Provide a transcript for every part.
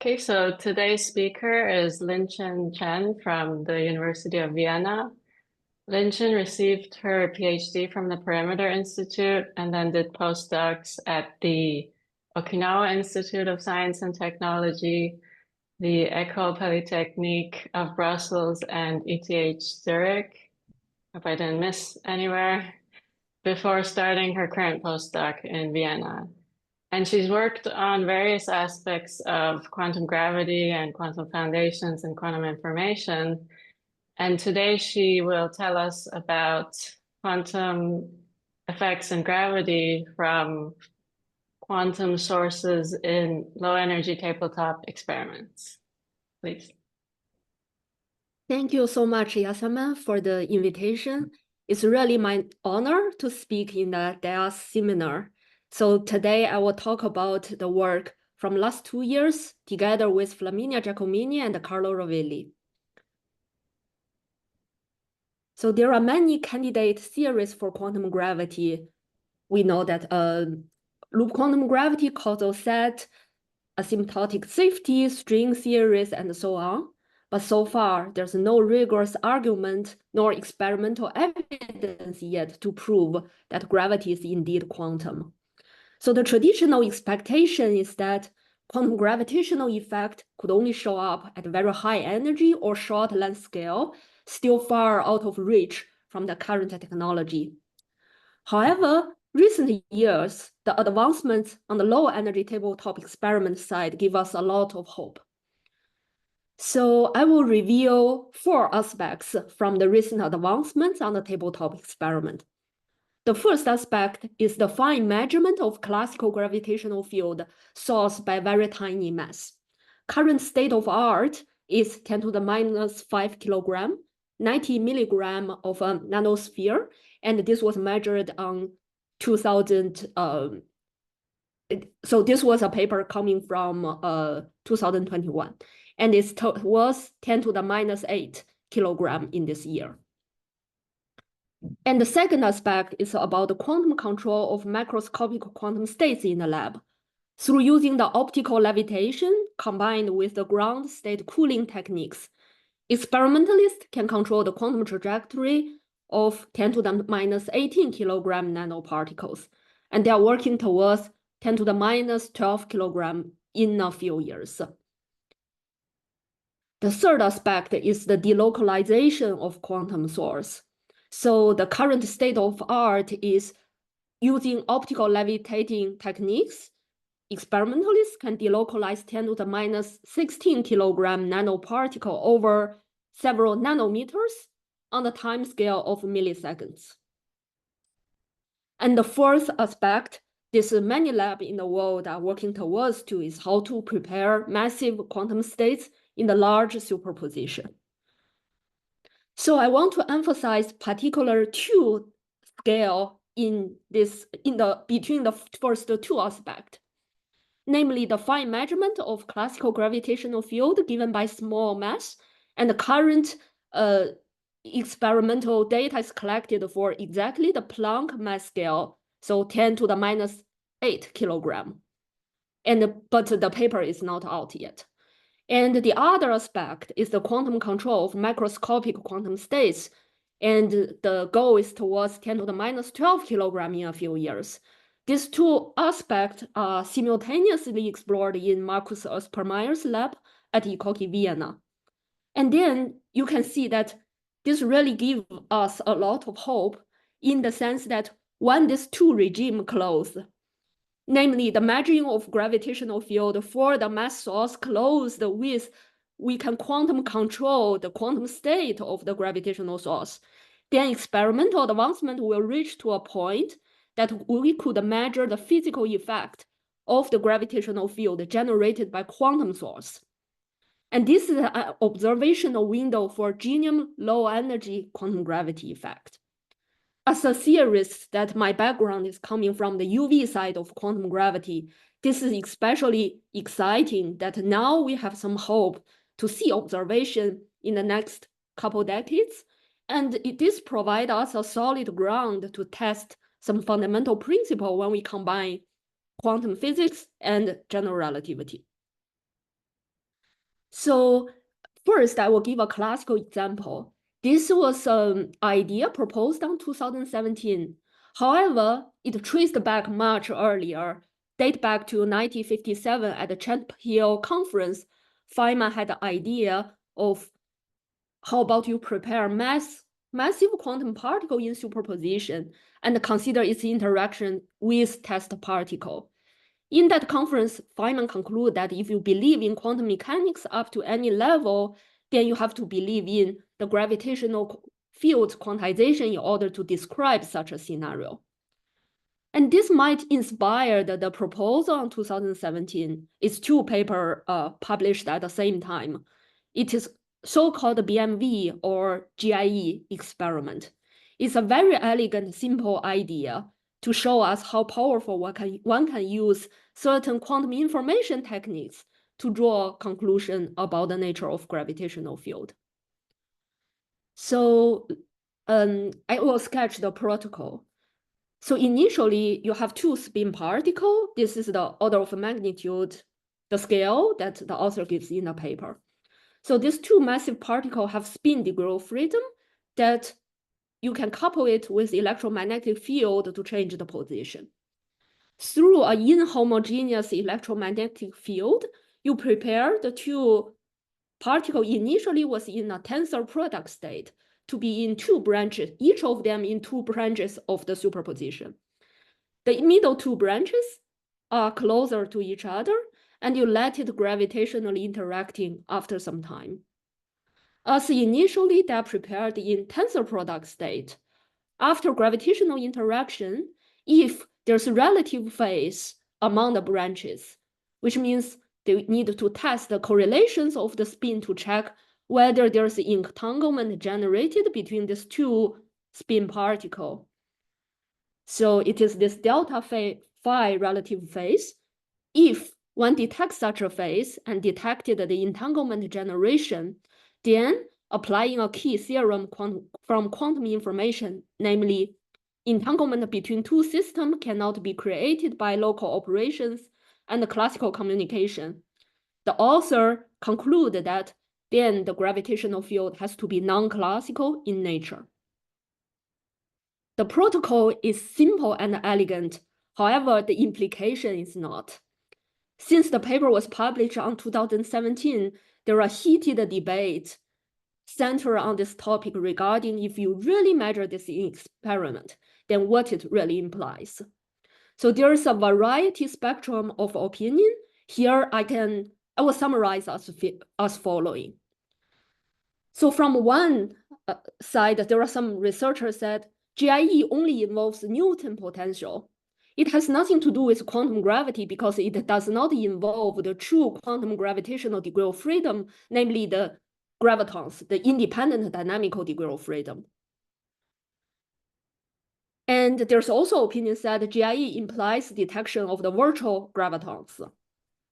Okay, so today's speaker is Lin-Qing Chen from the University of Vienna. Lin-Qing received her PhD from the Perimeter Institute and then did postdocs at the Okinawa Institute of Science and Technology, the École Polytechnique of Brussels, and ETH Zurich. Hope I didn't miss anywhere, before starting her current postdoc in Vienna. And she's worked on various aspects of quantum gravity and quantum foundations and quantum information. And today she will tell us about quantum effects in gravity from quantum sources in low energy tabletop experiments. Please. Thank you so much, Yasama, for the invitation. It's really my honor to speak in the DIAS seminar. So today I will talk about the work from last 2 years together with Flaminia Giacomini and Carlo Rovelli. So there are many candidate theories for quantum gravity. We know that loop quantum gravity, causal set, asymptotic safety, string theories, and so on. But so far, there's no rigorous argument nor experimental evidence yet to prove that gravity is indeed quantum. So the traditional expectation is that quantum gravitational effect could only show up at very high energy or short length scale, still far out of reach from the current technology. However, recent years, the advancements on the low energy tabletop experiment side give us a lot of hope. So I will reveal 4 aspects from the recent advancements on the tabletop experiment. The first aspect is the fine measurement of classical gravitational field sourced by very tiny mass. Current state of art is 10 to the minus 5 kilogram, 90 milligram of a nanosphere, and this was measured on 2000. So this was a paper coming from 2021, and it was 10 to the minus 8 kilogram in this year. And the second aspect is about the quantum control of macroscopic quantum states in the lab. Through using the optical levitation combined with the ground state cooling techniques, experimentalists can control the quantum trajectory of 10 to the minus 18 kilogram nanoparticles, and they are working towards 10 to the minus 12 kilogram in a few years. The third aspect is the delocalization of quantum source. So the current state of art is using optical levitating techniques. Experimentalists can delocalize 10 to the minus 16 kilogram nanoparticle over several nanometers on the time scale of milliseconds. And the fourth aspect, this many labs in the world are working towards to is how to prepare massive quantum states in the large superposition. So I want to emphasize particular 2 scale between the first 2 aspects, namely the fine measurement of classical gravitational field given by small mass, and the current experimental data is collected for exactly the Planck mass scale, so 10 to the minus 8 kilogram. But the paper is not out yet. And the other aspect is the quantum control of macroscopic quantum states. And the goal is towards 10 to the minus 12 kilogram in a few years. These 2 aspects are simultaneously explored in Markus Ostermeyer's lab at IQOQI Vienna. And then you can see that this really gives us a lot of hope in the sense that when these 2 regimes close, namely the measuring of gravitational field for the mass source closed with, we can quantum control the quantum state of the gravitational source, then experimental advancement will reach to a point that we could measure the physical effect of the gravitational field generated by quantum source. And this is an observational window for germanium low energy quantum gravity effect. As a theorist, that my background is coming from the UV side of quantum gravity, this is especially exciting that now we have some hope to see observation in the next couple decades. And this provides us a solid ground to test some fundamental principle when we combine quantum physics and general relativity. So first, I will give a classical example. This was an idea proposed in 2017. However, it traced back much earlier, date back to 1957 at the Chen conference. Feynman had the idea of how about you prepare massive quantum particle in superposition and consider its interaction with test particle. In that conference, Feynman concluded that if you believe in quantum mechanics up to any level, then you have to believe in the gravitational field quantization in order to describe such a scenario. And this might inspire the proposal in 2017. It's two papers published at the same time. It is so-called BMV or GIE experiment. It's a very elegant, simple idea to show us how powerful one can use certain quantum information techniques to draw a conclusion about the nature of gravitational field. So I will sketch the protocol. So initially, you have two spin particles. This is the order of magnitude, the scale that the author gives in the paper. So these two massive particles have spin degree of freedom that you can couple it with electromagnetic field to change the position. Through an inhomogeneous electromagnetic field, you prepare the two particles initially was in a tensor product state to be in two branches, each of them in two branches of the superposition. The middle two branches are closer to each other, and you let it gravitationally interacting after some time. As initially they are prepared in tensor product state, after gravitational interaction, if there's relative phase among the branches, which means they need to test the correlations of the spin to check whether there's entanglement generated between these two spin particles. So it is this delta phi relative phase. If one detects such a phase and detected the entanglement generation, then applying a key theorem from quantum information, namely entanglement between two systems cannot be created by local operations and classical communication. The author concluded that then the gravitational field has to be non-classical in nature. The protocol is simple and elegant. However, the implication is not. Since the paper was published in 2017, there are heated debates centered on this topic regarding if you really measure this in experiment, then what it really implies. So there is a variety spectrum of opinion. Here I will summarize as following. So from one side, there are some researchers said GIE only involves Newton potential. It has nothing to do with quantum gravity because it does not involve the true quantum gravitational degree of freedom, namely the gravitons, the independent dynamical degree of freedom. And there's also opinions that GIE implies detection of the virtual gravitons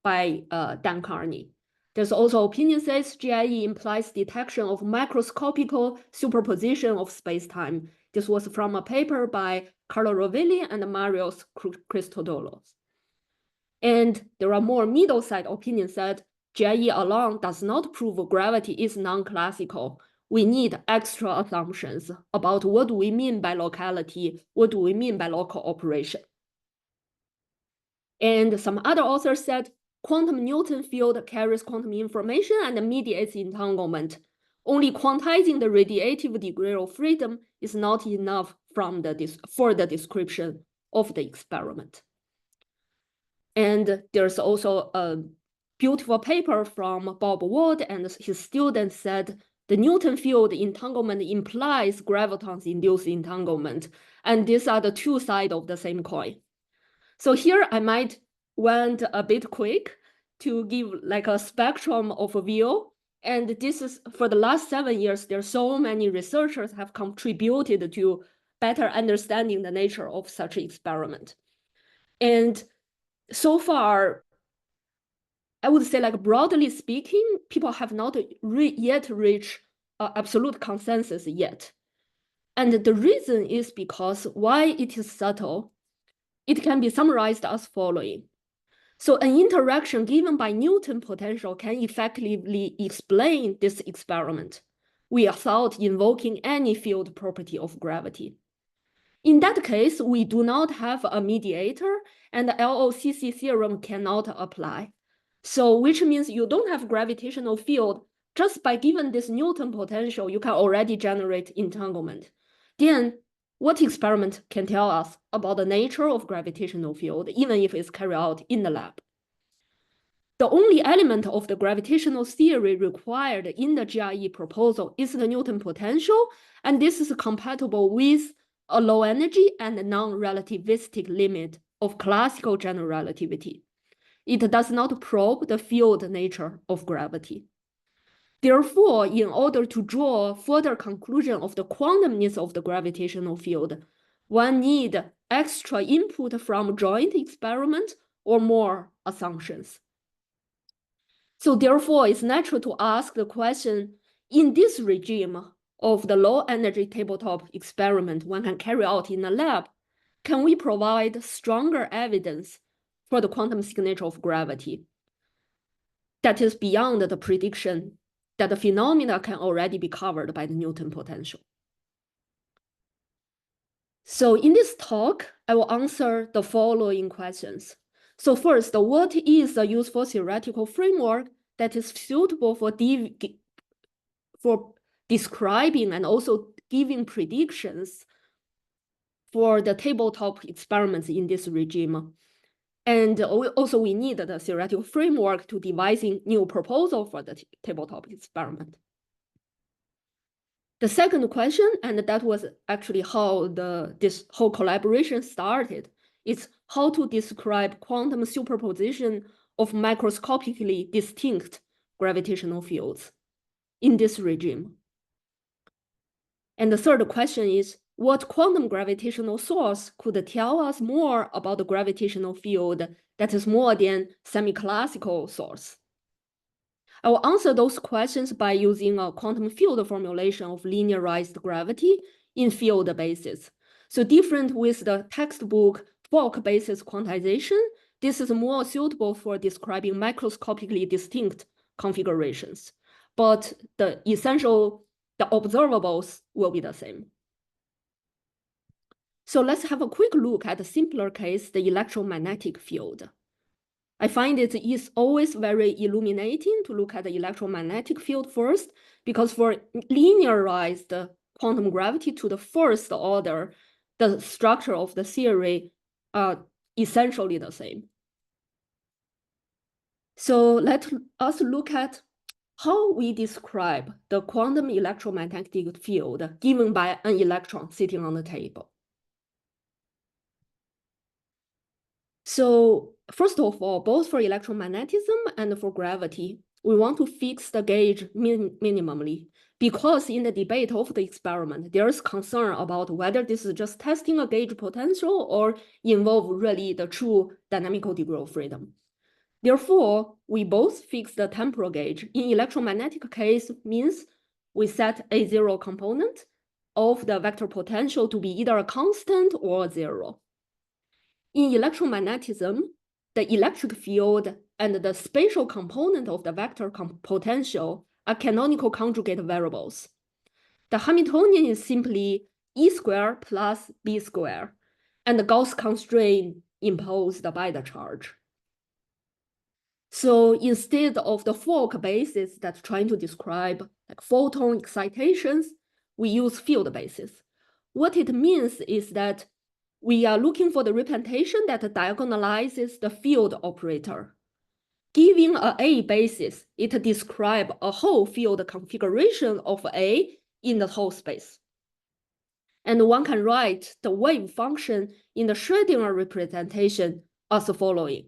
by Dan Carney. There's also opinion says GIE implies detection of microscopical superposition of space-time. This was from a paper by Carlo Rovelli and Marios Christodoulos. And there are more middle side opinions that GIE alone does not prove gravity is non-classical. We need extra assumptions about what do we mean by locality, what do we mean by local operation. And some other authors said quantum Newton field carries quantum information and mediates entanglement. Only quantizing the radiative degree of freedom is not enough for the description of the experiment. And there's also a beautiful paper from Bob Ward and his students said the Newton field entanglement implies gravitons induced entanglement. And these are the two sides of the same coin. So here I might went a bit quick to give like a spectrum of a view. And this is for the last 7 years, there are so many researchers have contributed to better understanding the nature of such an experiment. And so far, I would say like broadly speaking, people have not yet reached absolute consensus yet. And the reason is because why it is subtle, it can be summarized as following. So an interaction given by Newton potential can effectively explain this experiment without invoking any field property of gravity. In that case, we do not have a mediator and the LOCC theorem cannot apply. So which means you don't have gravitational field. Just by given this Newton potential, you can already generate entanglement. Then what experiment can tell us about the nature of gravitational field, even if it's carried out in the lab? The only element of the gravitational theory required in the GRE proposal is the Newton potential, and this is compatible with a low energy and non-relativistic limit of classical general relativity. It does not probe the field nature of gravity. Therefore, in order to draw further conclusion of the quantumness of the gravitational field, one needs extra input from joint experiment or more assumptions. So therefore, it's natural to ask the question, in this regime of the low energy tabletop experiment one can carry out in a lab, can we provide stronger evidence for the quantum signature of gravity that is beyond the prediction that the phenomena can already be covered by the Newton potential? So in this talk, I will answer the following questions. So first, what is a useful theoretical framework that is suitable for describing and also giving predictions for the tabletop experiments in this regime? And also we need the theoretical framework to devising new proposal for the tabletop experiment. The second question, and that was actually how this whole collaboration started, is how to describe quantum superposition of microscopically distinct gravitational fields in this regime. And the third question is, what quantum gravitational source could tell us more about the gravitational field that is more than semi-classical source? I will answer those questions by using a quantum field formulation of linearized gravity in field basis. So different with the textbook bulk basis quantization, this is more suitable for describing microscopically distinct configurations. But the observables will be the same. So let's have a quick look at a simpler case, the electromagnetic field. I find it is always very illuminating to look at the electromagnetic field first, because for linearized quantum gravity to the first order, the structure of the theory are essentially the same. So let us look at how we describe the quantum electromagnetic field given by an electron sitting on the table. So first of all, both for electromagnetism and for gravity, we want to fix the gauge minimally, because in the debate of the experiment, there is concern about whether this is just testing a gauge potential or involve really the true dynamical degree of freedom. Therefore, we both fix the temporal gauge. In electromagnetic case means we set a zero component of the vector potential to be either a constant or zero. In electromagnetism, the electric field and the spatial component of the vector potential are canonical conjugate variables. The Hamiltonian is simply E squared plus B squared, and the Gauss constraint imposed by the charge. So instead of the fork basis that's trying to describe like photon excitations, we use field basis. What it means is that we are looking for the representation that diagonalizes the field operator. Given a A basis, it describes a whole field configuration of A in the whole space. And one can write the wave function in the Schrödinger representation as the following.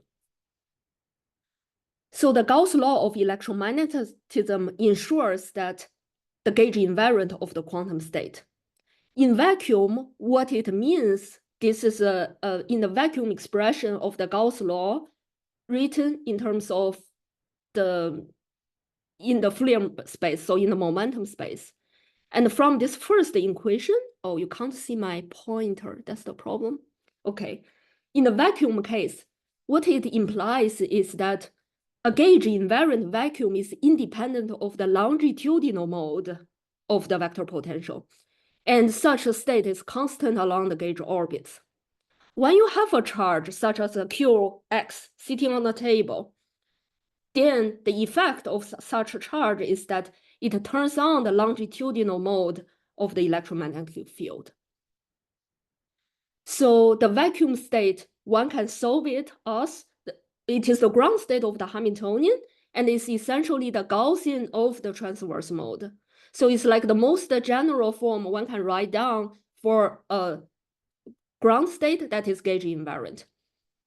So the Gauss law of electromagnetism ensures that the gauge invariant of the quantum state. In vacuum, what it means, this is in the vacuum expression of the Gauss law, written in terms of in the Fourier space, so in the momentum space. And from this first equation, oh, you can't see my pointer, that's the problem. Okay, in the vacuum case, what it implies is that a gauge invariant vacuum is independent of the longitudinal mode of the vector potential, and such a state is constant along the gauge orbits. When you have a charge such as a QX sitting on a table, then the effect of such a charge is that it turns on the longitudinal mode of the electromagnetic field. So the vacuum state, one can solve it as it is the ground state of the Hamiltonian, and it's essentially the Gaussian of the transverse mode. So it's like the most general form one can write down for a ground state that is gauge invariant,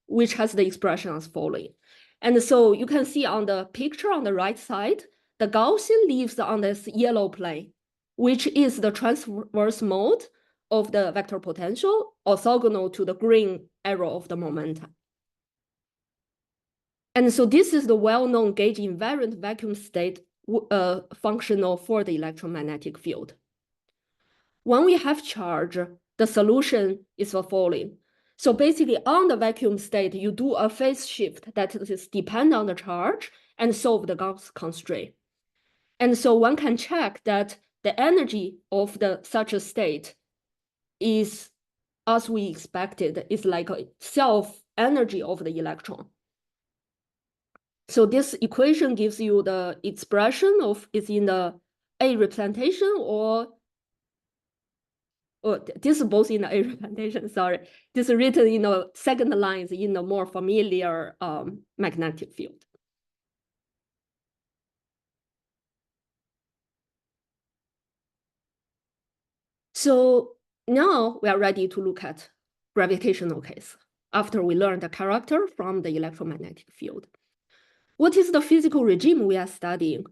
which has the expression as following. And so you can see on the picture on the right side, the Gaussian lives on this yellow plane, which is the transverse mode of the vector potential, orthogonal to the green arrow of the momentum. And so this is the well-known gauge invariant vacuum state functional for the electromagnetic field. When we have charge, the solution is the following. So basically on the vacuum state, you do a phase shift that is dependent on the charge and solve the Gauss constraint. And so one can check that the energy of such a state is, as we expected, is like a self-energy of the electron. So this equation gives you the expression of is in the A representation or this is both in the A representation, sorry. This is written in the second lines in the more familiar magnetic field. So now we are ready to look at gravitational case after we learned the character from the electromagnetic field. What is the physical regime we are studying?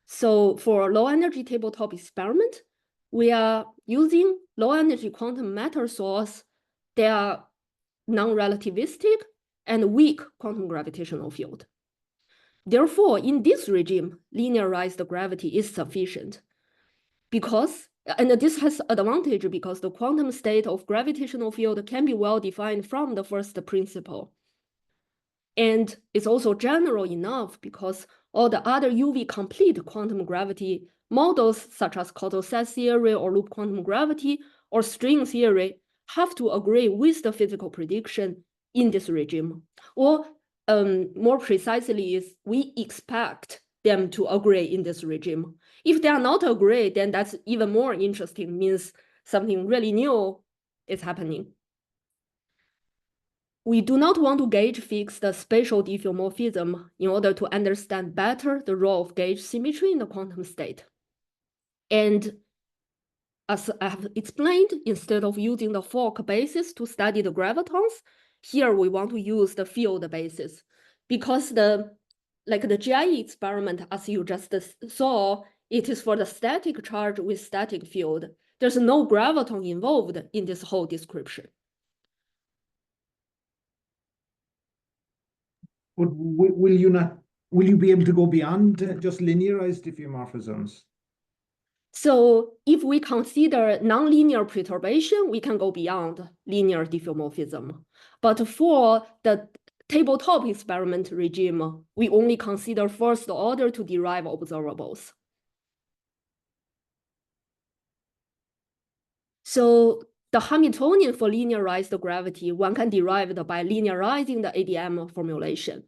So for low energy tabletop experiment, we are using low energy quantum matter source. They are non-relativistic and weak quantum gravitational field. Therefore, in this regime, linearized gravity is sufficient because, and this has advantage because the quantum state of gravitational field can be well defined from the first principle. And it's also general enough because all the other UV complete quantum gravity models, such as causal set theory or loop quantum gravity or string theory, have to agree with the physical prediction in this regime. Or more precisely is we expect them to agree in this regime. If they are not agree, then that's even more interesting, means something really new is happening. We do not want to gauge fix the spatial diffeomorphism in order to understand better the role of gauge symmetry in the quantum state. And as I have explained, instead of using the fork basis to study the gravitons, here we want to use the field basis because the GIE experiment, as you just saw, it is for the static charge with static field. There's no graviton involved in this whole description. But will you be able to go beyond just linearized diffeomorphisms? So if we consider nonlinear perturbation, we can go beyond linear diffeomorphism. But for the tabletop experiment regime, we only consider first order to derive observables. So the Hamiltonian for linearized gravity, one can derive it by linearizing the ADM formulation.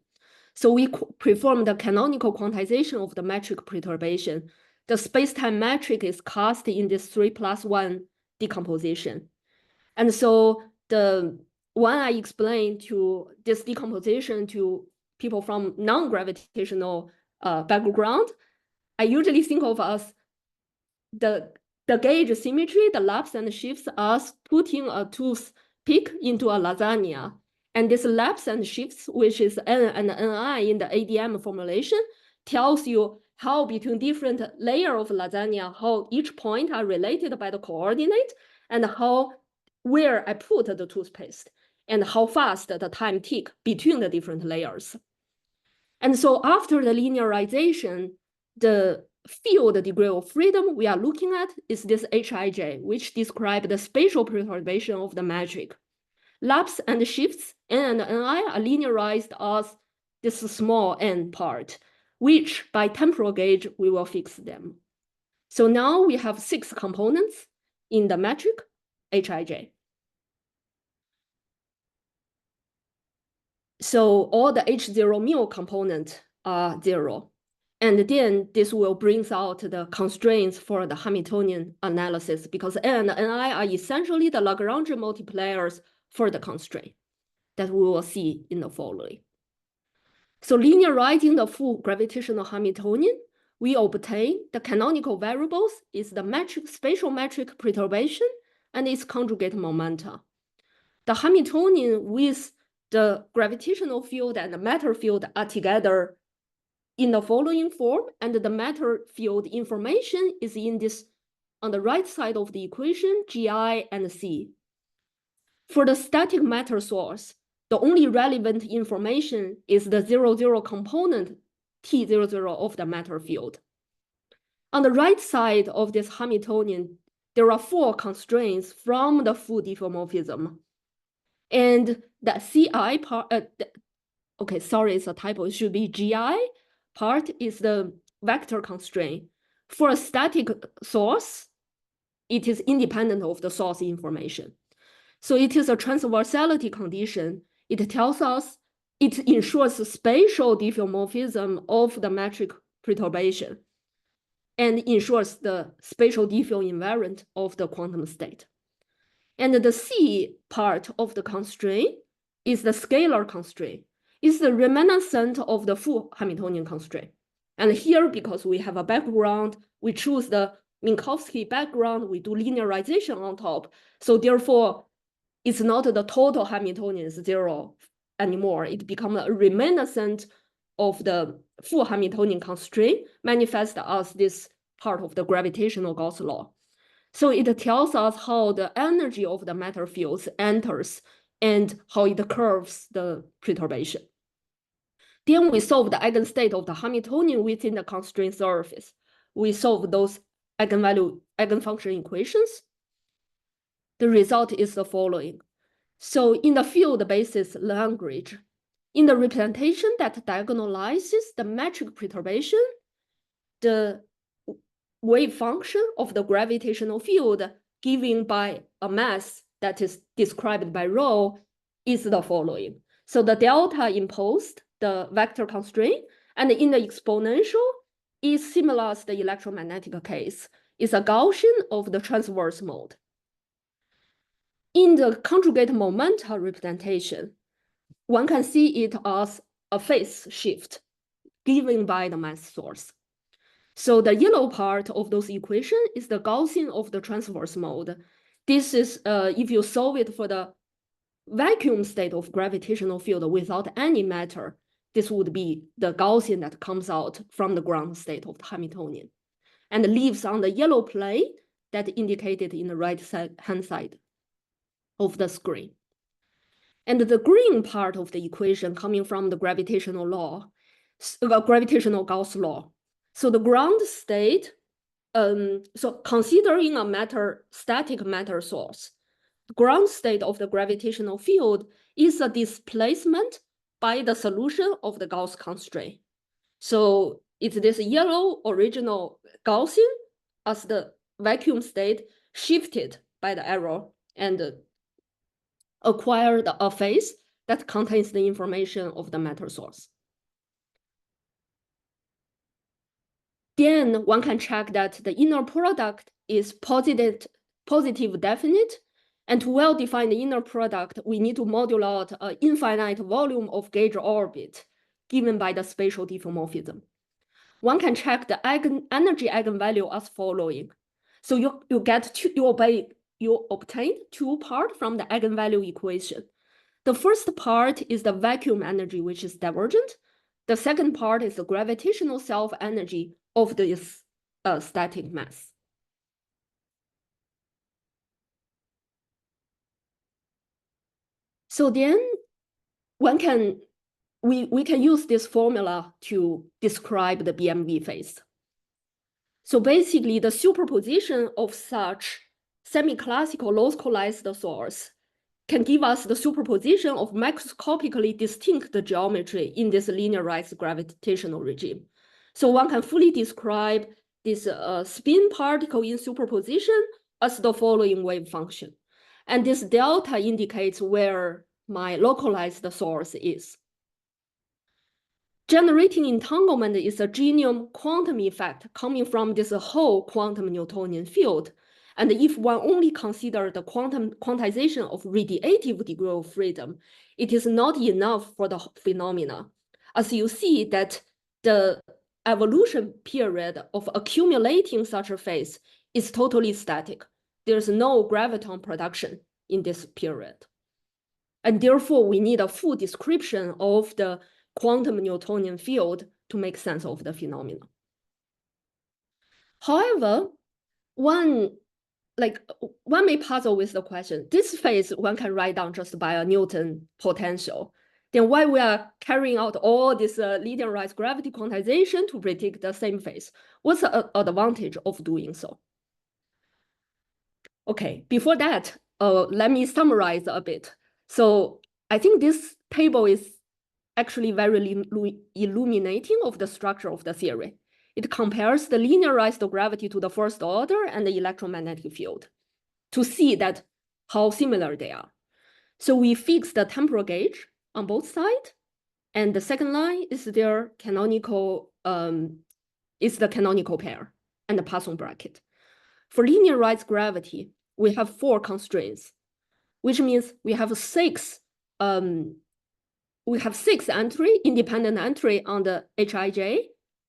So we perform the canonical quantization of the metric perturbation. The space-time metric is cast in this 3+1 decomposition. And so when I explain to this decomposition to people from non-gravitational background, I usually think of as the gauge symmetry, the laps and shifts, as putting a toothpick into a lasagna. And this laps and shifts, which is N and Ni in the ADM formulation, tells you how between different layers of lasagna, how each point are related by the coordinate, and where I put the toothpaste, and how fast the time tick between the different layers. And so after the linearization, the field degree of freedom we are looking at is this Hij, which describes the spatial perturbation of the metric. laps and shifts, n and ni are linearized as this small n part, which by temporal gauge, we will fix them. So now we have 6 components in the metric Hij. So all the H0 mu component are 0. And then this will bring out the constraints for the Hamiltonian analysis because n and ni are essentially the Lagrange multipliers for the constraint that we will see in the following. So linearizing the full gravitational Hamiltonian, we obtain the canonical variables is the metric, spatial metric perturbation and its conjugate momenta. The Hamiltonian with the gravitational field and the matter field are together in the following form, and the matter field information is in this on the right side of the equation, Gi and C. For the static matter source, the only relevant information is the 0,0 component T00 of the matter field. On the right side of this Hamiltonian, there are 4 constraints from the full diffeomorphism. And the CI part, okay, sorry, it's a typo. It should be GI part is the vector constraint. For a static source, it is independent of the source information. So it is a transversality condition. It tells us, it ensures spatial diffeomorphism of the metric perturbation and ensures the spatial diffeom invariant of the quantum state. And the C part of the constraint is the scalar constraint. It's the reminiscent of the full Hamiltonian constraint. And here, because we have a background, we choose the Minkowski background, we do linearization on top. So therefore, it's not the total Hamiltonian is 0 anymore. It becomes a reminiscent of the full Hamiltonian constraint manifest as this part of the gravitational Gauss law. So it tells us how the energy of the matter fields enters and how it curves the perturbation. Then we solve the eigenstate of the Hamiltonian within the constraint surface. We solve those eigenfunction equations. The result is the following. So in the field basis language, in the representation that diagonalizes the metric perturbation, the wave function of the gravitational field given by a mass that is described by rho is the following. So the delta imposed, the vector constraint, and in the exponential is similar as the electromagnetic case. It's a Gaussian of the transverse mode. In the conjugate momenta representation, one can see it as a phase shift given by the mass source. So the yellow part of those equations is the Gaussian of the transverse mode. This is, if you solve it for the vacuum state of gravitational field without any matter, this would be the Gaussian that comes out from the ground state of the Hamiltonian and leaves on the yellow plane that indicated in the right hand side of the screen. And the green part of the equation coming from the gravitational law, gravitational Gauss law. So the ground state, so considering a static matter source, the ground state of the gravitational field is a displacement by the solution of the Gauss constraint. So it's this yellow original Gaussian as the vacuum state shifted by the error and acquired a phase that contains the information of the matter source. Then one can check that the inner product is positive definite, and to well-define the inner product, we need to model out an infinite volume of gauge orbit given by the spatial diffeomorphism. One can check the energy eigenvalue as following. So you obtain 2 parts from the eigenvalue equation. The first part is the vacuum energy, which is divergent. The second part is the gravitational self-energy of this static mass. So then we can use this formula to describe the BMV phase. So basically the superposition of such semi-classical localized source can give us the superposition of macroscopically distinct geometry in this linearized gravitational regime. So one can fully describe this spin particle in superposition as the following wave function. And this delta indicates where my localized source is. Generating entanglement is a genome quantum effect coming from this whole quantum Newtonian field. And if one only considers the quantization of radiative degree of freedom, it is not enough for the phenomena. As you see that the evolution period of accumulating such a phase is totally static. There's no graviton production in this period. And therefore, we need a full description of the quantum Newtonian field to make sense of the phenomena. However, one may puzzle with the question, this phase one can write down just by a Newton potential. Then why we are carrying out all this linearized gravity quantization to predict the same phase? What's the advantage of doing so? Okay, before that, let me summarize a bit. So I think this table is actually very illuminating of the structure of the theory. It compares the linearized gravity to the first order and the electromagnetic field to see that how similar they are. So we fix the temporal gauge on both sides, and the second line is their canonical is the canonical pair and the Poisson bracket. For linearized gravity, we have 4 constraints, which means we have 6 independent entry on the Hij,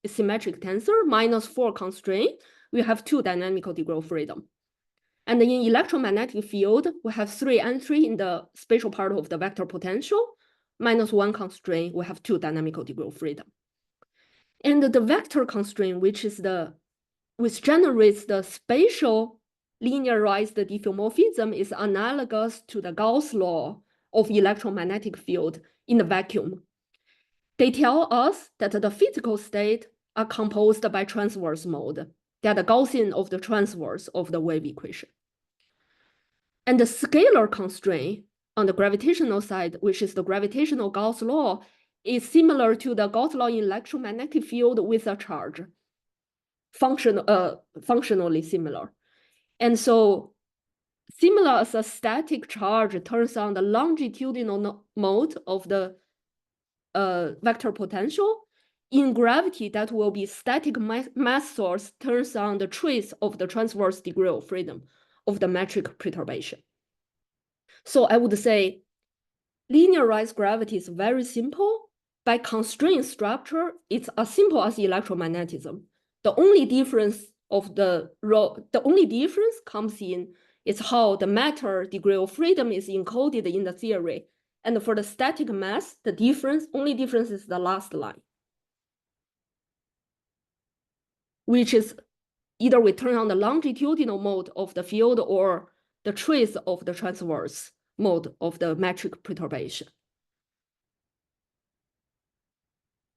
symmetric tensor, minus 4 constraint. We have 2 dynamical degree of freedom. And in electromagnetic field, we have 3 entry in the spatial part of the vector potential, minus 1 constraint, we have 2 dynamical degree of freedom. And the vector constraint, which generates the spatial linearized diffeomorphism, is analogous to the Gauss law of electromagnetic field in the vacuum. They tell us that the physical state are composed by transverse mode. They are the Gaussian of the transverse of the wave equation. And the scalar constraint on the gravitational side, which is the gravitational Gauss law, is similar to the Gauss law in electromagnetic field with a charge, functionally similar. And so similar as a static charge turns on the longitudinal mode of the vector potential, in gravity that will be static mass source turns on the trace of the transverse degree of freedom of the metric perturbation. So I would say linearized gravity is very simple. By constraint structure, it's as simple as electromagnetism. The only difference comes in is how the matter degree of freedom is encoded in the theory. And for the static mass, the only difference is the last line, which is either we turn on the longitudinal mode of the field or the trace of the transverse mode of the metric perturbation.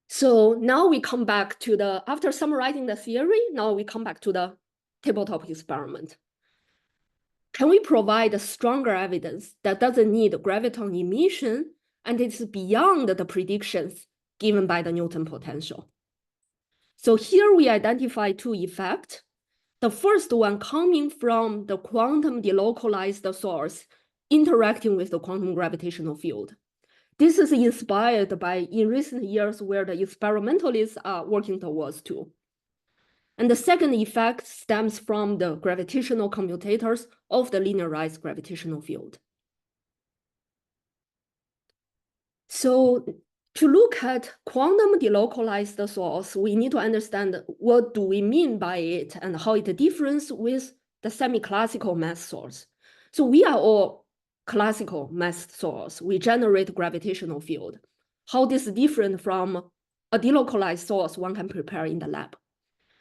So now we come back to after summarizing the theory, now we come back to the tabletop experiment. Can we provide stronger evidence that doesn't need graviton emission and it's beyond the predictions given by the Newton potential? So here we identify 2 effects. The first one coming from the quantum delocalized source interacting with the quantum gravitational field. This is inspired by in recent years where the experimentalists are working towards too. And the second effect stems from the gravitational commutators of the linearized gravitational field. So to look at quantum delocalized source, we need to understand what do we mean by it and how it differs with the semi-classical mass source. So we are all classical mass source. We generate gravitational field. How this is different from a delocalized source one can prepare in the lab.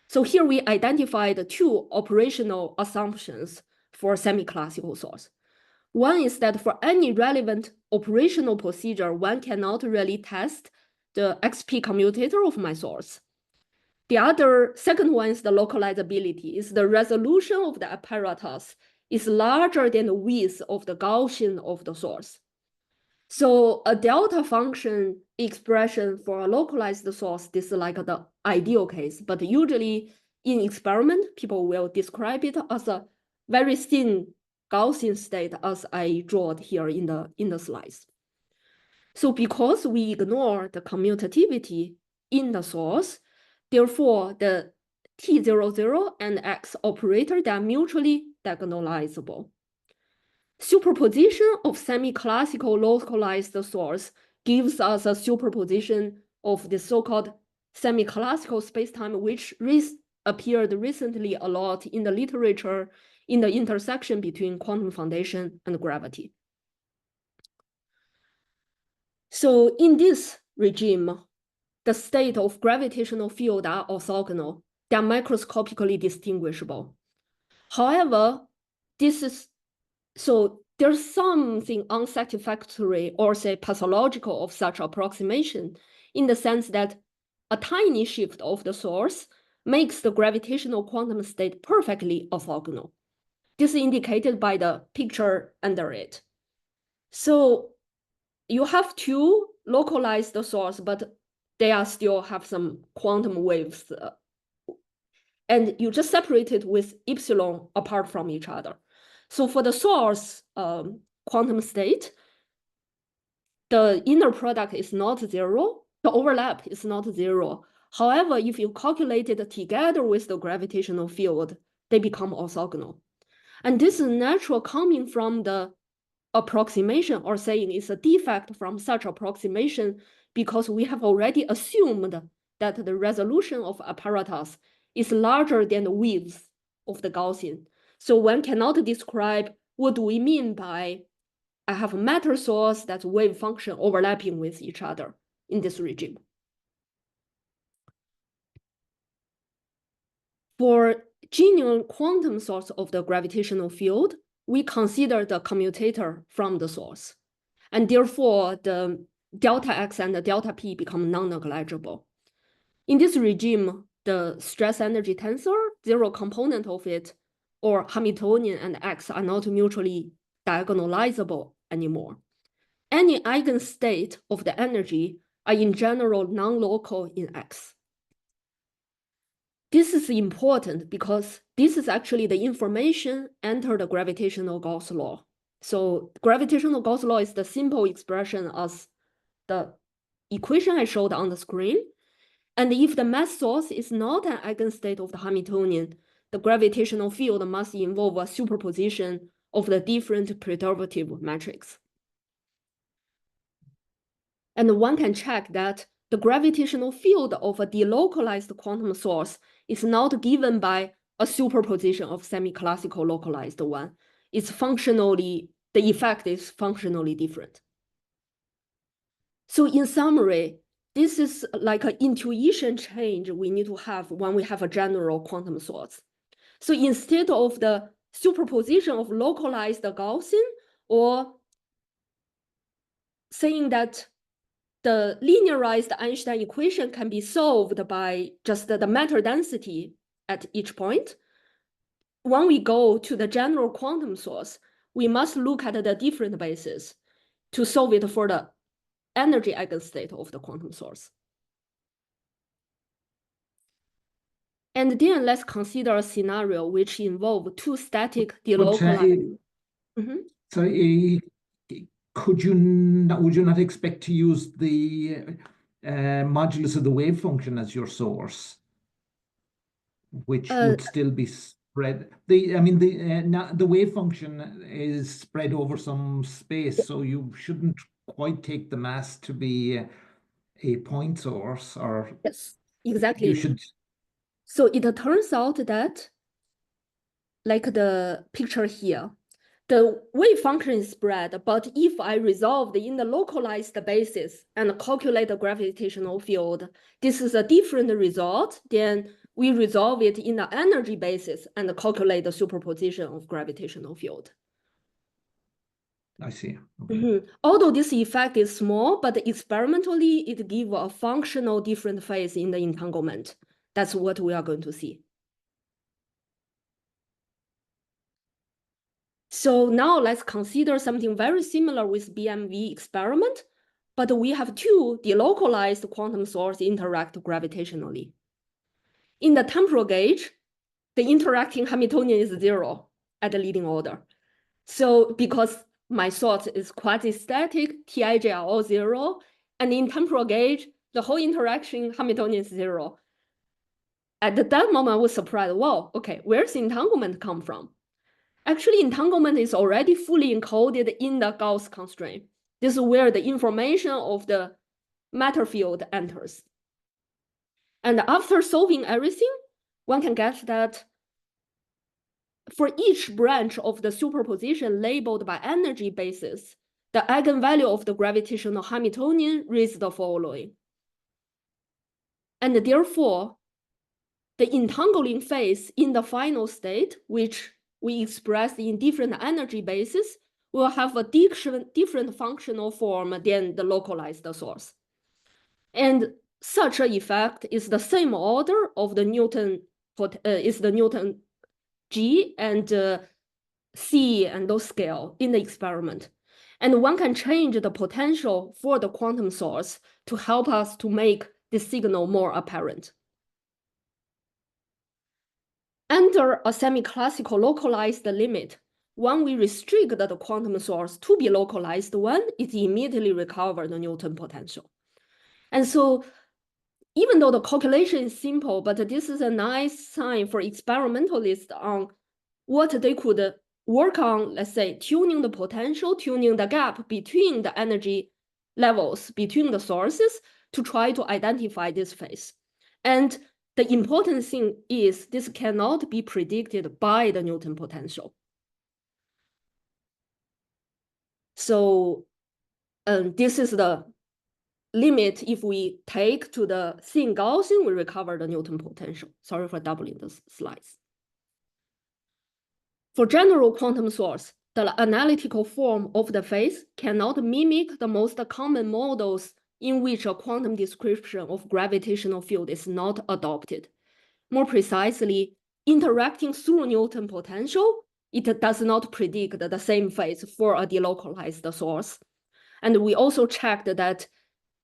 So here we identified 2 operational assumptions for semi-classical source. One is that for any relevant operational procedure, one cannot really test the XP commutator of my source. The second one is the localizability, is the resolution of the apparatus is larger than the width of the Gaussian of the source. So a delta function expression for a localized source, this is like the ideal case, but usually in experiment, people will describe it as a very thin Gaussian state as I draw it here in the slides. So because we ignore the commutativity in the source, therefore the T00 and X operator, they are mutually diagonalizable. Superposition of semi-classical localized source gives us a superposition of the so-called semi-classical spacetime, which appeared recently a lot in the literature in the intersection between quantum foundation and gravity. So in this regime, the state of gravitational field are orthogonal. They are microscopically distinguishable. However, there's something unsatisfactory or say pathological of such approximation in the sense that a tiny shift of the source makes the gravitational quantum state perfectly orthogonal. This is indicated by the picture under it. So you have two localized source, but they are still have some quantum waves. And you just separate it with epsilon apart from each other. So for the source quantum state, the inner product is not zero. The overlap is not zero. However, if you calculate it together with the gravitational field, they become orthogonal. And this is natural coming from the approximation, or saying it's a defect from such approximation because we have already assumed that the resolution of apparatus is larger than the width of the Gaussian. So one cannot describe what do we mean by I have a matter source that's wave function overlapping with each other in this regime. For genuine quantum source of the gravitational field, we consider the commutator from the source. And therefore, the delta X and the delta P become non-negligible. In this regime, the stress energy tensor, zero component of it, or Hamiltonian and X are not mutually diagonalizable anymore. Any eigenstate of the energy are in general non-local in X. This is important because this is actually the information enter the gravitational Gauss law. So gravitational Gauss law is the simple expression as the equation I showed on the screen. And if the mass source is not an eigenstate of the Hamiltonian, the gravitational field must involve a superposition of the different perturbative matrix. And one can check that the gravitational field of a delocalized quantum source is not given by a superposition of semi-classical localized one. It's functionally, the effect is functionally different. So in summary, this is like an intuition change we need to have when we have a general quantum source. So instead of the superposition of localized Gaussian, or saying that the linearized Einstein equation can be solved by just the matter density at each point, when we go to the general quantum source, we must look at the different bases to solve it for the energy eigenstate of the quantum source. And then let's consider a scenario which involves two static delocalized. So would you not expect to use the modulus of the wave function as your source, which would still be spread? The wave function is spread over some space, so you shouldn't quite take the mass to be a point source, or yes, exactly. You should. So it turns out that, like the picture here, the wave function is spread, but if I resolve in the localized basis and calculate the gravitational field, this is a different result than we resolve it in the energy basis and calculate the superposition of gravitational field. I see. Okay. Although this effect is small, but experimentally it gives a functional different phase in the entanglement. That's what we are going to see. So now let's consider something very similar with BMV experiment, but we have two delocalized quantum sources interact gravitationally. In the temporal gauge, the interacting Hamiltonian is 0 at the leading order. So because my source is quasi-static, Tij are all 0, and in temporal gauge, the whole interaction Hamiltonian is 0. At that moment, I was surprised, whoa, okay, where's entanglement come from? Actually, entanglement is already fully encoded in the Gauss constraint. This is where the information of the matter field enters. And after solving everything, one can get that for each branch of the superposition labeled by energy basis, the eigenvalue of the gravitational Hamiltonian reads the following. And therefore, the entangling phase in the final state, which we expressed in different energy bases, will have a different functional form than the localized source. And such an effect is the same order of the Newton G and C and those scale in the experiment. And one can change the potential for the quantum source to help us to make the signal more apparent. Under a semi-classical localized limit, when we restrict the quantum source to be localized one, it immediately recovers the Newton potential. And so even though the calculation is simple, but this is a nice sign for experimentalists on what they could work on, let's say, tuning the potential, tuning the gap between the energy levels, between the sources to try to identify this phase. And the important thing is this cannot be predicted by the Newton potential. So this is the limit. If we take to the thin Gaussian, we recover the Newton potential. Sorry for doubling the slides. For general quantum source, the analytical form of the phase cannot mimic the most common models in which a quantum description of gravitational field is not adopted. More precisely, interacting through Newton potential, it does not predict the same phase for a delocalized source. And we also checked that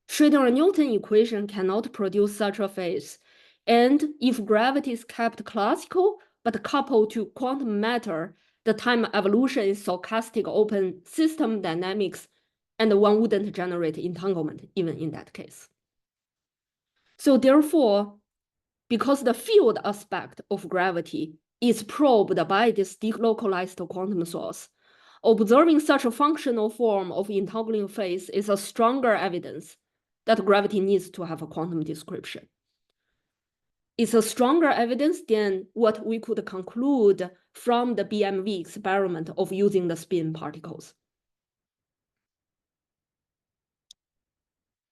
Schrödinger-Newton equation cannot produce such a phase. And if gravity is kept classical, but coupled to quantum matter, the time evolution is stochastic open system dynamics, and one wouldn't generate entanglement even in that case. So therefore, because the field aspect of gravity is probed by this delocalized quantum source, observing such a functional form of entangling phase is a stronger evidence that gravity needs to have a quantum description. It's a stronger evidence than what we could conclude from the BMV experiment of using the spin particles.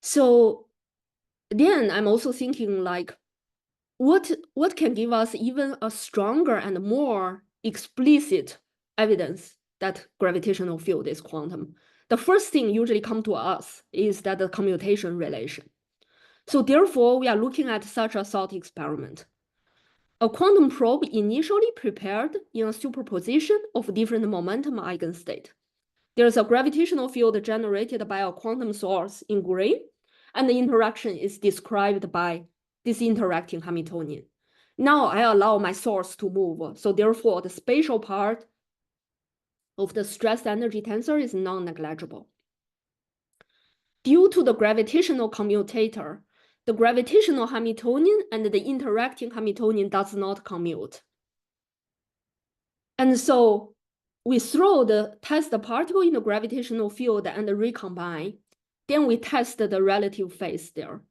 So then I'm also thinking like, what can give us even a stronger and more explicit evidence that gravitational field is quantum? The first thing usually come to us is that the commutation relation. So therefore, we are looking at such a thought experiment. A quantum probe initially prepared in a superposition of different momentum eigenstate. There's a gravitational field generated by a quantum source in green, and the interaction is described by this interacting Hamiltonian. Now I allow my source to move, so therefore the spatial part of the stress energy tensor is non-negligible. Due to the gravitational commutator, the gravitational Hamiltonian and the interacting Hamiltonian does not commute. And so we throw the test particle in the gravitational field and recombine. Then we test the relative phase there.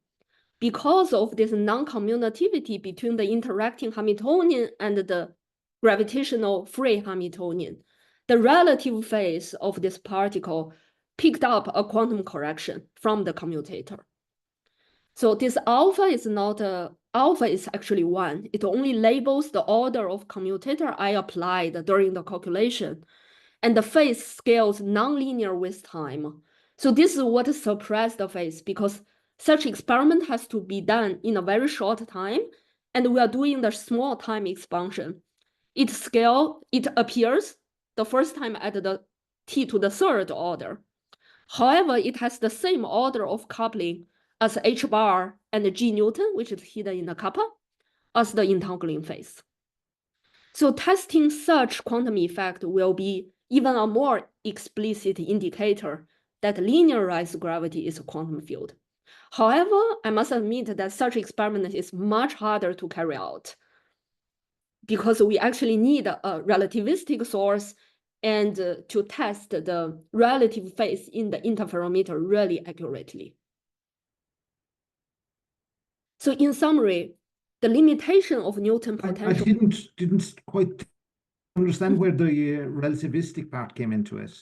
Because of this non-commutativity between the interacting Hamiltonian and the gravitational free Hamiltonian, the relative phase of this particle picked up a quantum correction from the commutator. So this alpha is not alpha is actually 1. It only labels the order of commutator I applied during the calculation, and the phase scales nonlinear with time. So this is what suppressed the phase, because such experiment has to be done in a very short time, and we are doing the small time expansion. It appears the first time at the T to the third order. However, it has the same order of coupling as H bar and G Newton, which is hidden in the kappa, as the entangling phase. So testing such quantum effect will be even a more explicit indicator that linearized gravity is a quantum field. However, I must admit that such experiment is much harder to carry out because we actually need a relativistic source and to test the relative phase in the interferometer really accurately. So in summary, the limitation of Newton potential. I didn't quite understand where the relativistic part came into it.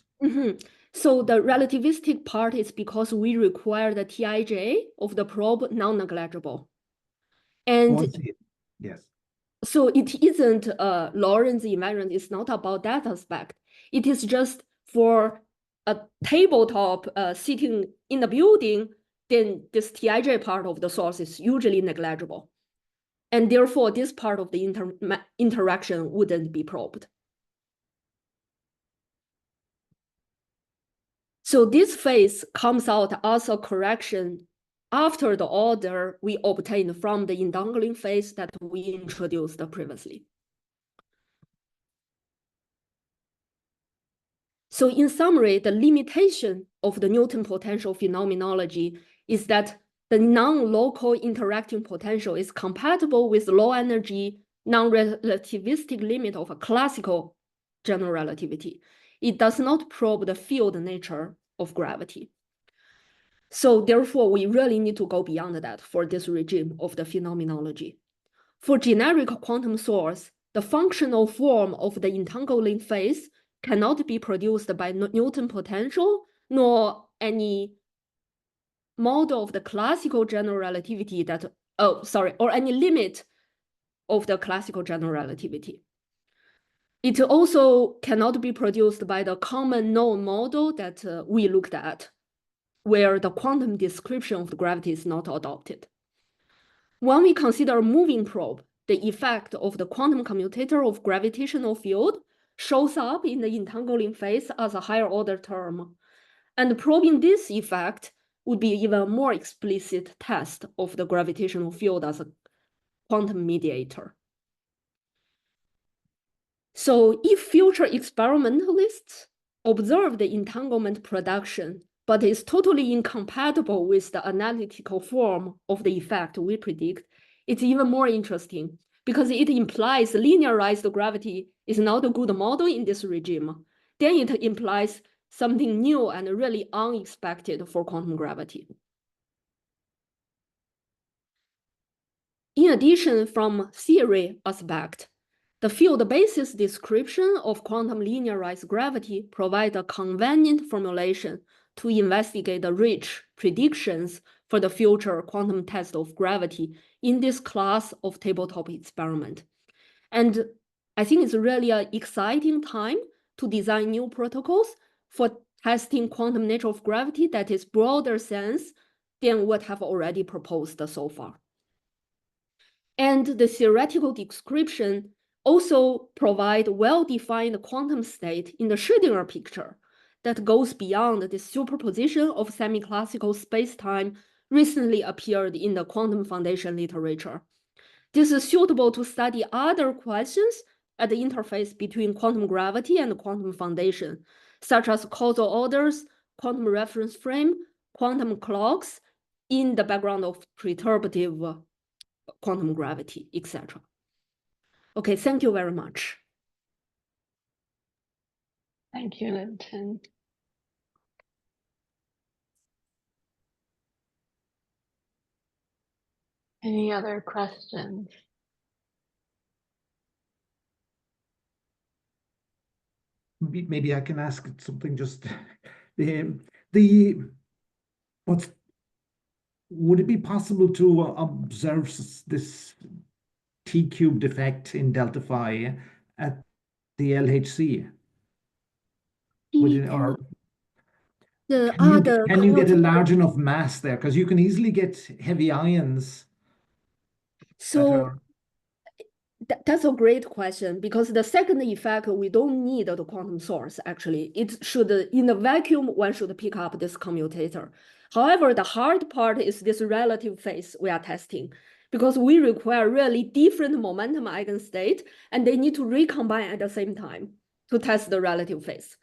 So the relativistic part is because we require the Tij of the probe non-negligible. And yes. So it isn't Lorentz invariant, it's not about that aspect. It is just for a tabletop sitting in the building, then this Tij part of the source is usually negligible. And therefore, this part of the interaction wouldn't be probed. So this phase comes out as a correction after the order we obtained from the entangling phase that we introduced previously. So in summary, the limitation of the Newton potential phenomenology is that the non-local interacting potential is compatible with low energy non-relativistic limit of a classical general relativity. It does not probe the field nature of gravity. So therefore, we really need to go beyond that for this regime of the phenomenology. For generic quantum source, the functional form of the entangling phase cannot be produced by Newton potential, nor any model of the classical general relativity that, or any limit of the classical general relativity. It also cannot be produced by the common known model that we looked at, where the quantum description of the gravity is not adopted. When we consider a moving probe, the effect of the quantum commutator of gravitational field shows up in the entangling phase as a higher order term. And probing this effect would be even a more explicit test of the gravitational field as a quantum mediator. So if future experimentalists observe the entanglement production, but is totally incompatible with the analytical form of the effect we predict, it's even more interesting because it implies linearized gravity is not a good model in this regime. Then it implies something new and really unexpected for quantum gravity. In addition, from theory aspect, the field basis description of quantum linearized gravity provides a convenient formulation to investigate the rich predictions for the future quantum test of gravity in this class of tabletop experiment. And I think it's really an exciting time to design new protocols for testing quantum nature of gravity that is broader sense than what have already proposed so far. And the theoretical description also provide well-defined quantum state in the Schrödinger picture that goes beyond the superposition of semi-classical space-time recently appeared in the quantum foundation literature. This is suitable to study other questions at the interface between quantum gravity and quantum foundation, such as causal orders, quantum reference frame, quantum clocks in the background of perturbative quantum gravity, etc. Okay, thank you very much. Thank you, Lin-Qing. Any other questions? Maybe I can ask something just would it be possible to observe this T-cubed effect in delta phi at the LHC? Can you get a large enough mass there? Because you can easily get heavy ions. So That's a great question, because the second effect, we don't need the quantum source, actually. It should, in the vacuum, one should pick up this commutator. However, the hard part is this relative phase we are testing, because we require really different momentum eigenstate, and they need to recombine at the same time to test the relative phase.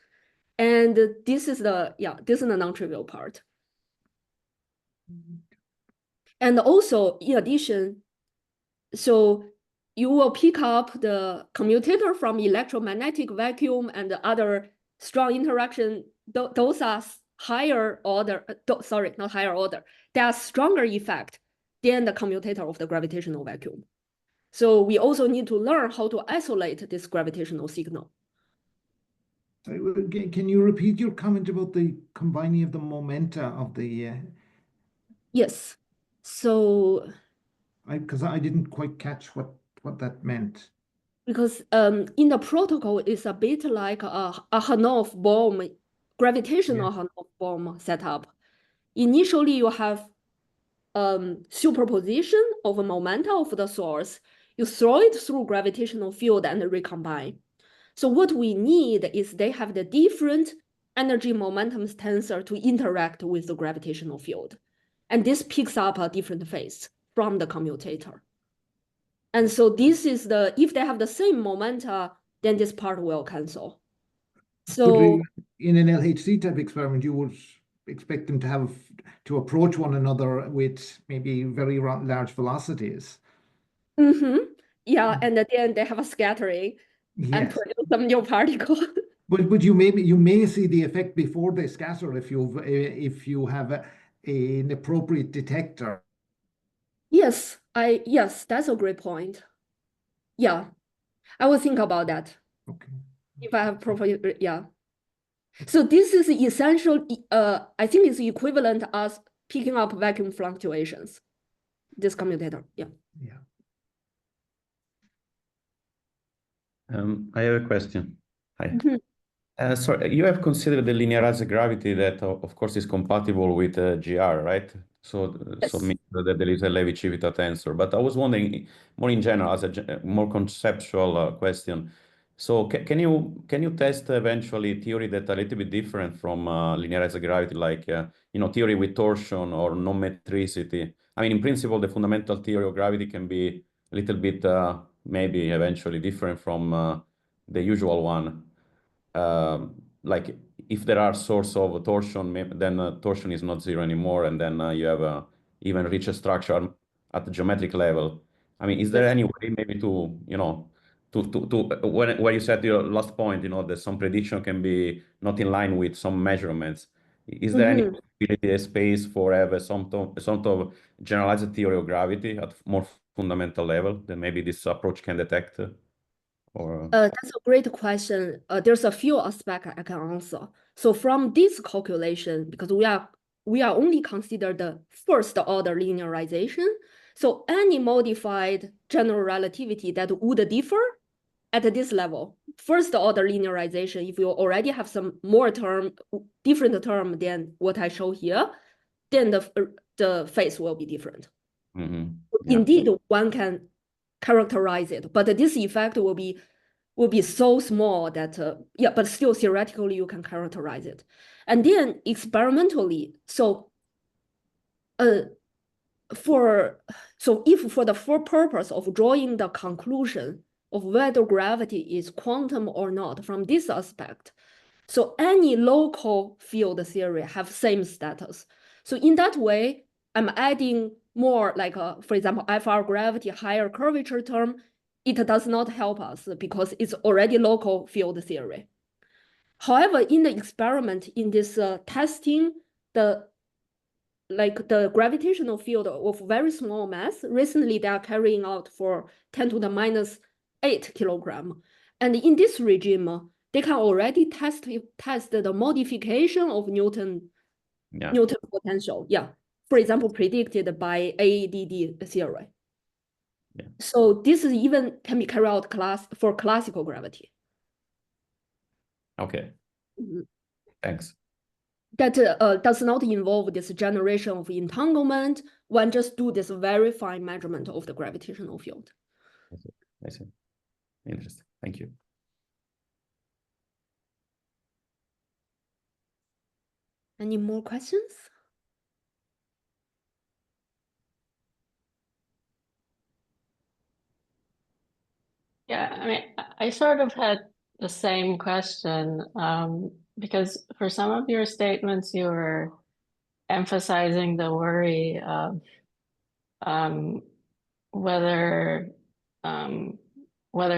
And this is the non-trivial part. And also, in addition, so you will pick up the commutator from electromagnetic vacuum and the other strong interaction. Those are higher order, sorry, not higher order. They are stronger effect than the commutator of the gravitational vacuum. So we also need to learn how to isolate this gravitational signal. Sorry, can you repeat your comment about the combining of the momenta of the? Yes. So. Because I didn't quite catch what that meant. Because in the protocol, it's a bit like a Hanov-Bohm, gravitational Hanov-Bohm setup. Initially, you have superposition of a momenta of the source. You throw it through gravitational field and recombine. So what we need is they have the different energy momentum tensor to interact with the gravitational field. And this picks up a different phase from the commutator. And so this is if they have the same momenta, then this part will cancel. So in an LHC type experiment, you would expect them to approach one another with maybe very large velocities. Yeah, and then they have a scattering and produce some new particle. But you may see the effect before they scatter if you have an appropriate detector. Yes, that's a great point. Yeah, I will think about that. Okay. If I have proper, yeah. So this is essential. I think it's equivalent as picking up vacuum fluctuations. This commutator, yeah. Yeah. I have a question. Hi. So you have considered the linearized gravity that, of course, is compatible with GR, right? So, Yes. So means that there is a Levi-Civita tensor. But I was wondering, more in general, as a more conceptual question. So can you test eventually theory that are a little bit different from linearized gravity, like theory with torsion or non-metricity? I mean, in principle, the fundamental theory of gravity can be a little bit maybe eventually different from the usual one. Like if there are source of torsion, then torsion is not zero anymore, and then you have a even richer structure at the geometric level. I mean, is there any way maybe to when you said your last point, that some prediction can be not in line with some measurements? Is there any possibility, a space for have some sort of generalized theory of gravity at more fundamental level that maybe this approach can detect? Or that's a great question. There's a few aspects I can answer. So from this calculation, because we are only consider the first order linearization. So any modified general relativity that would differ at this level, first order linearization, if you already have some more different term than what I show here, then the phase will be different. Indeed, one can characterize it, but this effect will be so small that but still theoretically you can characterize it. And then experimentally, so if for the full purpose of drawing the conclusion of whether gravity is quantum or not from this aspect, so any local field theory have same status. So in that way, I'm adding more like, for example, FR gravity higher curvature term. It does not help us because it's already local field theory. However, in the experiment, in this testing, the gravitational field of very small mass, recently they are carrying out for 10 to the minus 8 kilogram. And in this regime, they can already test the modification of Newton potential. Yeah. For example, predicted by ADD theory. Yeah. So this is even can be carried out for classical gravity. Okay. Thanks. That does not involve this generation of entanglement. One just do this very fine measurement of the gravitational field. I see. Interesting. Thank you. Any more questions? Yeah, I mean, I sort of had the same question, because for some of your statements, you were emphasizing the worry of whether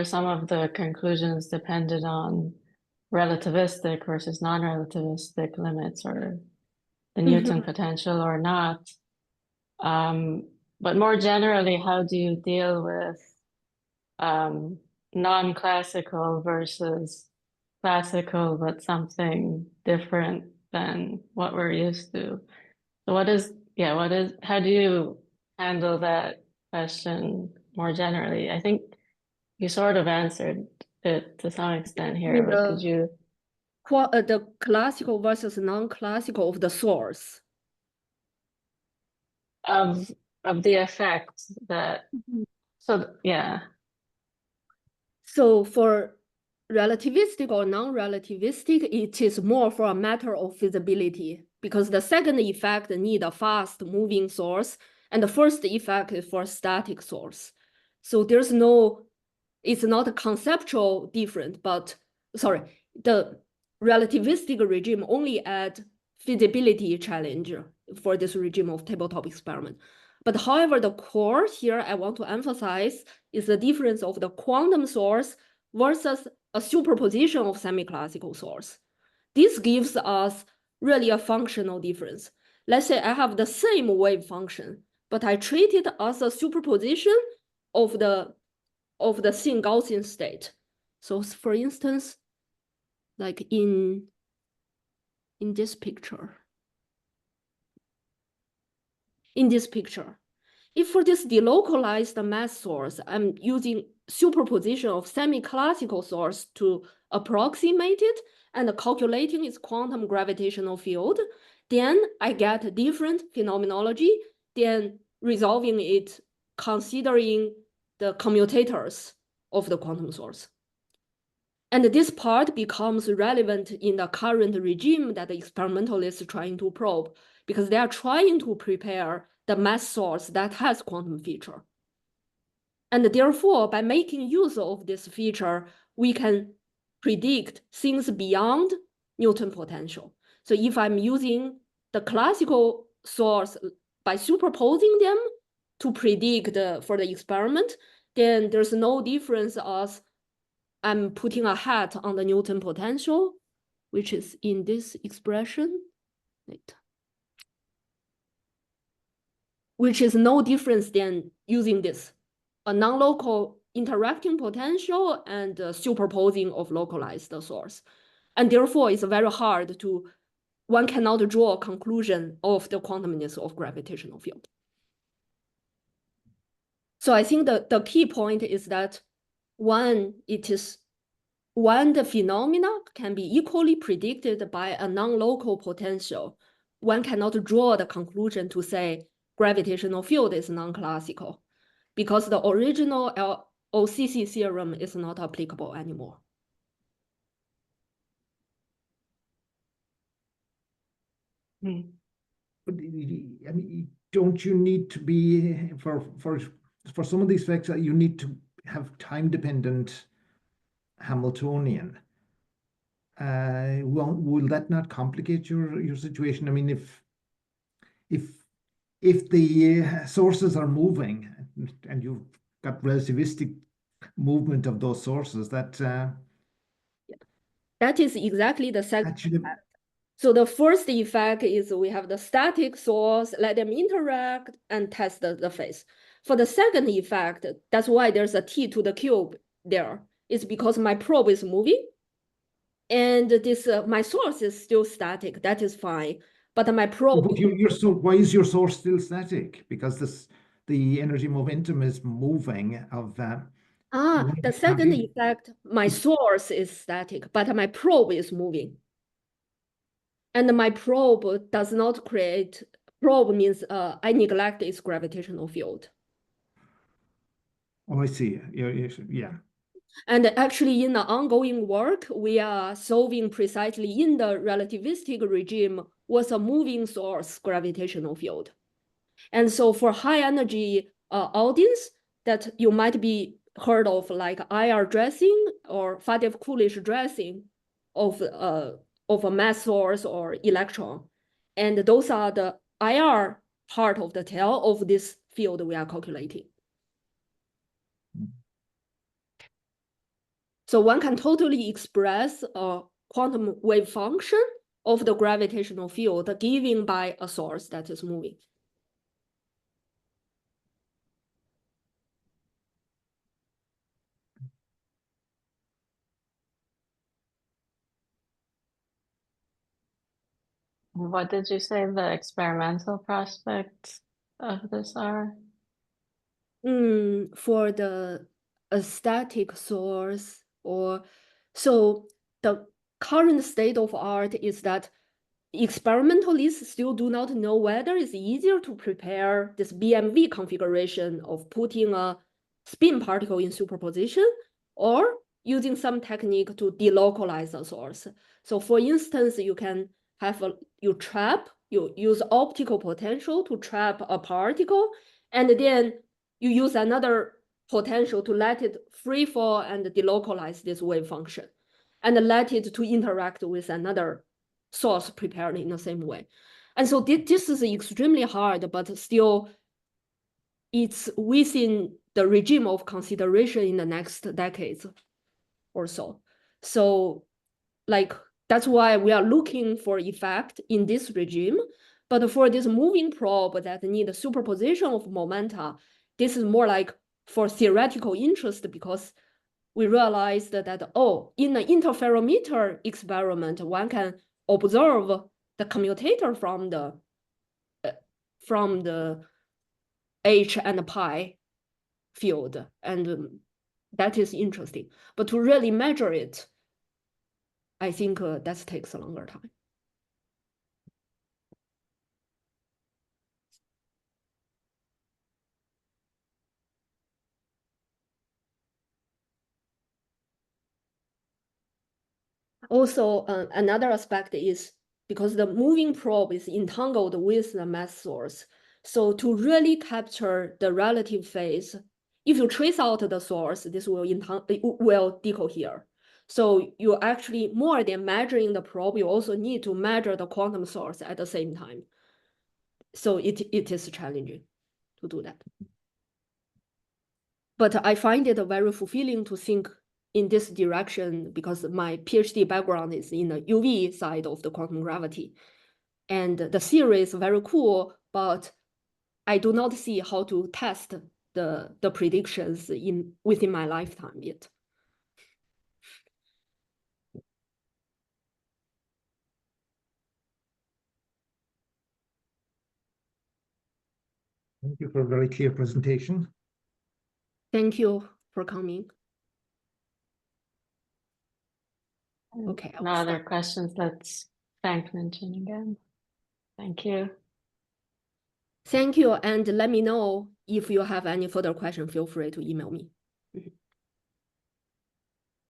some of the conclusions depended on relativistic versus non-relativistic limits or the Newton potential or not. But more generally, how do you deal with non-classical versus classical, but something different than what we're used to? So how do you handle that question more generally? I think you sort of answered it to some extent here, but could you? The classical versus non-classical of the source. Of the effect that, yeah. So for relativistic or non-relativistic, it is more for a matter of feasibility because the second effect need a fast moving source and the first effect is for a static source. So it's not a conceptual different, but the relativistic regime only add feasibility challenge for this regime of tabletop experiment. But however, the core here I want to emphasize is the difference of the quantum source versus a superposition of semi-classical source. This gives us really a functional difference. Let's say I have the same wave function, but I treat it as a superposition of the thin Gaussian state. So for instance, like in this picture. In this picture, if for this delocalized mass source, I'm using superposition of semi-classical source to approximate it and calculating its quantum gravitational field, then I get a different phenomenology than resolving it considering the commutators of the quantum source. And this part becomes relevant in the current regime that the experimentalists are trying to probe because they are trying to prepare the mass source that has quantum feature. And therefore, by making use of this feature, we can predict things beyond Newton potential. So if I'm using the classical source by superposing them to predict for the experiment, then there's no difference as I'm putting a hat on the Newton potential, which is in this expression, which is no difference than using this, a non-local interacting potential and superposing of localized source. And therefore, it's very hard one cannot draw a conclusion of the quantumness of gravitational field. So I think the key point is that when the phenomena can be equally predicted by a non-local potential, one cannot draw the conclusion to say gravitational field is non-classical because the original LOCC theorem is not applicable anymore. But I mean, don't you need to be for some of these effects you need to have time-dependent Hamiltonian? Will that not complicate your situation? I mean, if the sources are moving and you've got relativistic movement of those sources, that is exactly the second effect. So the first effect is we have the static source, let them interact and test the phase. For the second effect, that's why there's a T to the cube there. It's because my probe is moving and this my source is still static. That is fine. But my probe. But why is your source still static? Because the energy momentum is moving of the second effect, my source is static, but my probe is moving. And my probe does not create, probe means I neglect its gravitational field. Oh, I see. Yeah. And actually, in the ongoing work, we are solving precisely in the relativistic regime what's a moving source gravitational field. And so for high energy audience that you might be heard of, like IR dressing or Faddeev-Coolidge dressing of a mass source or electron. And those are the IR part of the tail of this field we are calculating. So one can totally express a quantum wave function of the gravitational field given by a source that is moving. What did you say the experimental prospects of this are? For the static source, or so the current state of art is that experimentalists still do not know whether it's easier to prepare this BMV configuration of putting a spin particle in superposition or using some technique to delocalize the source. So for instance, you can have you use optical potential to trap a particle, and then you use another potential to let it free fall and delocalize this wave function and let it to interact with another source prepared in the same way. And so this is extremely hard, but still it's within the regime of consideration in the next decades or so. So like, that's why we are looking for effect in this regime. But for this moving probe that need a superposition of momenta, this is more like for theoretical interest, because we realized that, oh, in the interferometer experiment, one can observe the commutator from the H and pi field, and that is interesting. But to really measure it, I think that takes a longer time. Also, another aspect is because the moving probe is entangled with the mass source. So to really capture the relative phase, if you trace out the source, this will decohere. So you actually, more than measuring the probe, you also need to measure the quantum source at the same time. So it is challenging to do that. But I find it very fulfilling to think in this direction because my PhD background is in the UV side of the quantum gravity. And the theory is very cool, but I do not see how to test the predictions within my lifetime yet. Thank you for a very clear presentation. Thank you for coming. Okay. No other questions. Let's thank Lin-Qing again. Thank you. Thank you. And let me know if you have any further questions, feel free to email me.